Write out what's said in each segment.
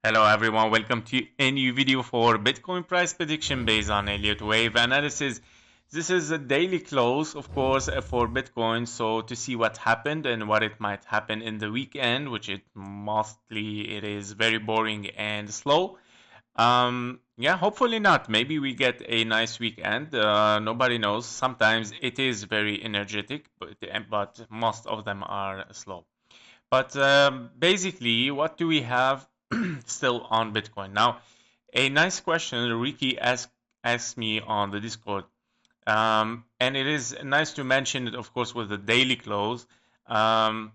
Hello everyone, welcome to a new video for Bitcoin price prediction based on Elliott wave analysis. This is a daily close, of course, for Bitcoin. So to see what happened and what it might happen in the weekend, which it is very boring and slow. Yeah, hopefully not. Maybe we get a nice weekend. Nobody knows. Sometimes it is very energetic, but most of them are slow. But basically, what do we have still on Bitcoin? Now, a nice question Ricky asked me on the Discord. And it is nice to mention it, of course, with the daily close. Um,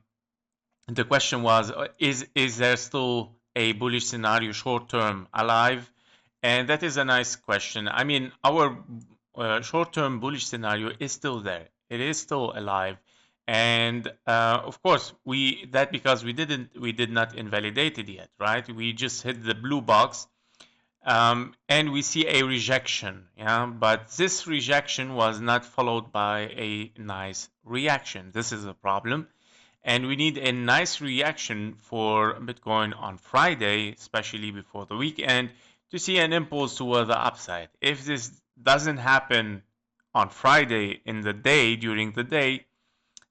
the question was, is there still a bullish scenario short term alive? And that is a nice question. I mean, our short term bullish scenario is still there. It is still alive. And of course, because we did not invalidate it yet, right? We just hit the blue box, and we see a rejection, yeah. But this rejection was not followed by a nice reaction. This is a problem, and we need a nice reaction for Bitcoin on Friday, especially before the weekend, to see an impulse toward the upside. If this doesn't happen on Friday during the day,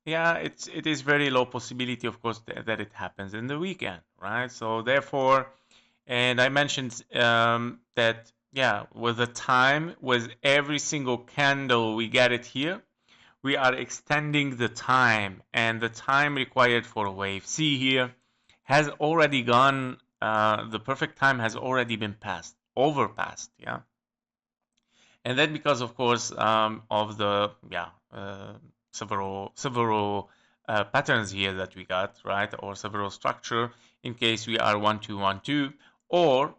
yeah, it is very low possibility, of course, that it happens in the weekend, right? So therefore, and I mentioned that, yeah, with the time, with every single candle we get it here, we are extending the time, and the time required for a wave C here has already gone. The perfect time has already been overpassed, yeah. And that because, of course, of the several patterns here that we got, right, or several structure. In case we are 1-2-1-2, or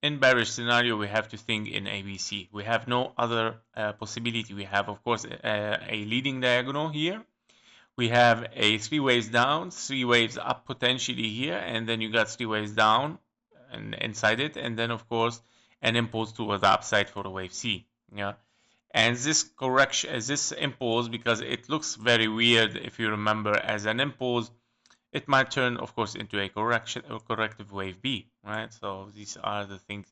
in bearish scenario, we have to think in ABC. We have no other possibility. We have, of course, a leading diagonal here. We have a 3 waves down, 3 waves up potentially here, and then you got 3 waves down and inside it, and then, of course, an impulse towards the upside for the wave C. Yeah. And this impulse, because it looks very weird if you remember as an impulse, it might turn, of course, into a corrective wave B, right? So these are the things.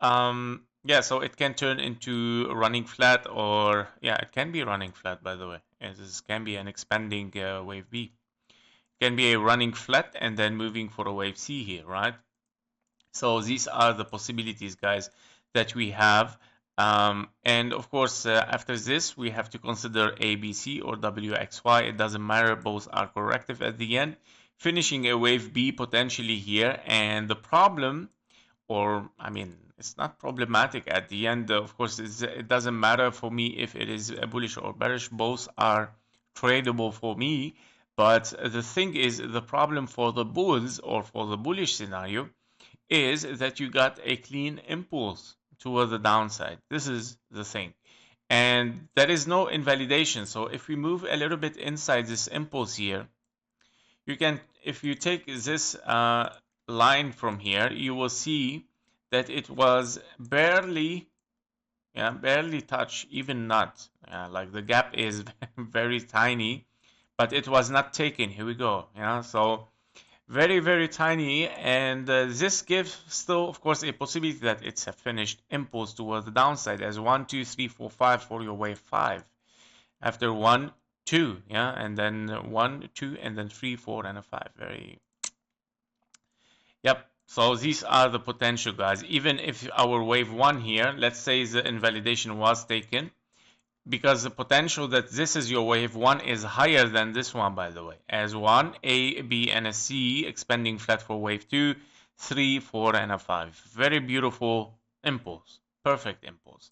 Yeah, so it can turn into running flat, or yeah, it can be running flat, by the way. And this can be an expanding wave B. It can be a running flat and then moving for a wave C here, right? So these are the possibilities, guys, that we have. And of course, after this, we have to consider ABC or WXY. It doesn't matter, both are corrective at the end. Finishing a wave B potentially here. And the problem, or I mean, it's not problematic at the end. Of course, it doesn't matter for me if it is bullish or bearish. Both are tradable for me. But the thing is, the problem for the bulls or for the bullish scenario is that you got a clean impulse toward the downside. This is the thing. And there is no invalidation. So if we move a little bit inside this impulse here, you can, if you take this line from here, you will see that it was barely touch, even not. Like the gap is very tiny, but it was not taken. Here we go. Yeah, so very, very tiny, and this gives still, of course, a possibility that it's a finished impulse towards the downside as 1, 2, 3, 4, 5 for your wave 5. After 1, 2, yeah, and then 1, 2, and then 3, 4, and a 5. Yep. So these are the potential, guys. Even if our wave 1 here, let's say the invalidation was taken, because the potential that this is your wave 1 is higher than this one, by the way, as 1, A, B, and a C, expanding flat for wave 2, 3, 4, and a 5. Very beautiful impulse, perfect impulse.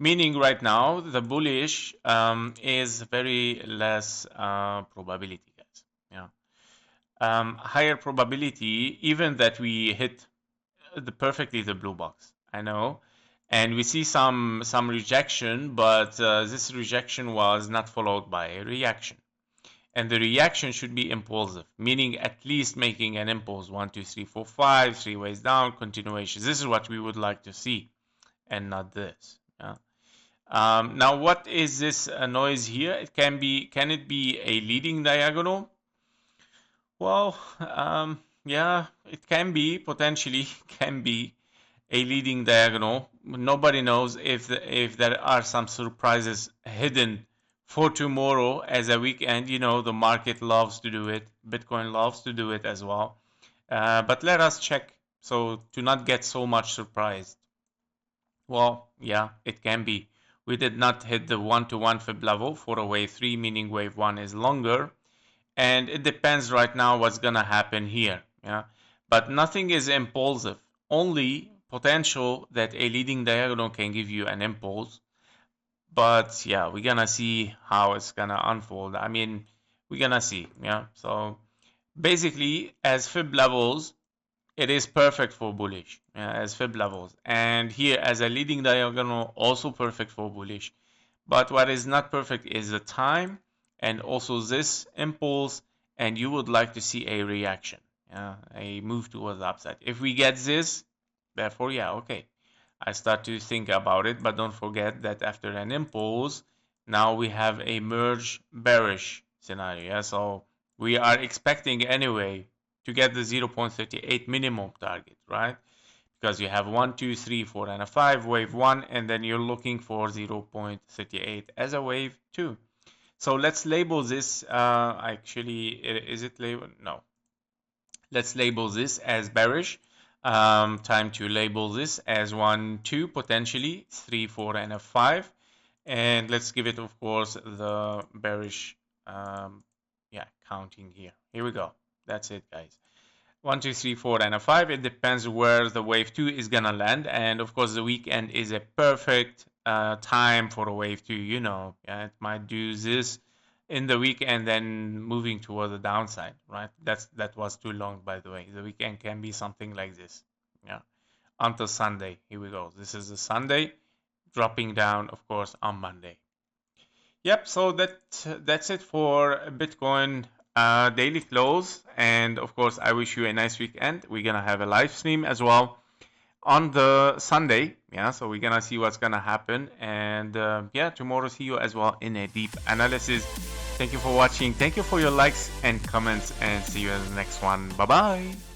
Meaning right now, the bullish is very less probability, guys. Yeah. Higher probability, even that we hit perfectly the blue box. I know, and we see some rejection, but this rejection was not followed by a reaction, and the reaction should be impulsive, meaning at least making an impulse 1, 2, 3, 4, 5, 3 ways down, continuation. This is what we would like to see, and not this. Yeah. Now, what is this noise here? Can it be a leading diagonal? Well, Yeah, it can be potentially can be a leading diagonal. Nobody knows if there are some surprises hidden for tomorrow as a weekend. You know, the market loves to do it. Bitcoin loves to do it as well. But let us check so to not get so much surprised. Well, yeah, it can be. We did not hit the 1-to-1 fib level for a wave 3, meaning wave 1 is longer. And it depends right now what's gonna happen here. Yeah, but nothing is impulsive. Only potential that a leading diagonal can give you an impulse. But yeah, we're gonna see how it's gonna unfold. I mean, we're gonna see. Yeah, so basically, as fib levels, it is perfect for bullish as fib levels, and here as a leading diagonal, also perfect for bullish. But what is not perfect is the time and also this impulse, and you would like to see a reaction, a move towards the upside. If we get this, therefore, yeah, okay, I start to think about it, but don't forget that after an impulse, now we have a merge bearish scenario. Yeah? So we are expecting anyway to get the 0.38 minimum target, right? Because you have 1, 2, 3, 4, and a 5, wave 1, and then you're looking for 0.38 as a wave 2. So let's label this, actually, is it labeled? No. Let's label this as bearish. Time to label this as 1, 2, potentially 3, 4, and a 5. And let's give it, of course, the bearish, counting here. Here we go. That's it, guys. 1, 2, 3, 4, and a 5. It depends where the wave 2 is gonna land, and of course the weekend is a perfect time for a wave 2. You know, yeah, it might do this in the weekend, then moving toward the downside, right? That was too long, by the way. The weekend can be something like this, yeah. Until Sunday. Here we go. This is the Sunday, dropping down, of course, on Monday. Yep, so that's it for Bitcoin daily close. And of course, I wish you a nice weekend. We're gonna have a live stream as well on the Sunday. Yeah, so we're gonna see what's gonna happen. And yeah, tomorrow see you as well in a deep analysis. Thank you for watching. Thank you for your likes and comments, and see you in the next one. Bye bye.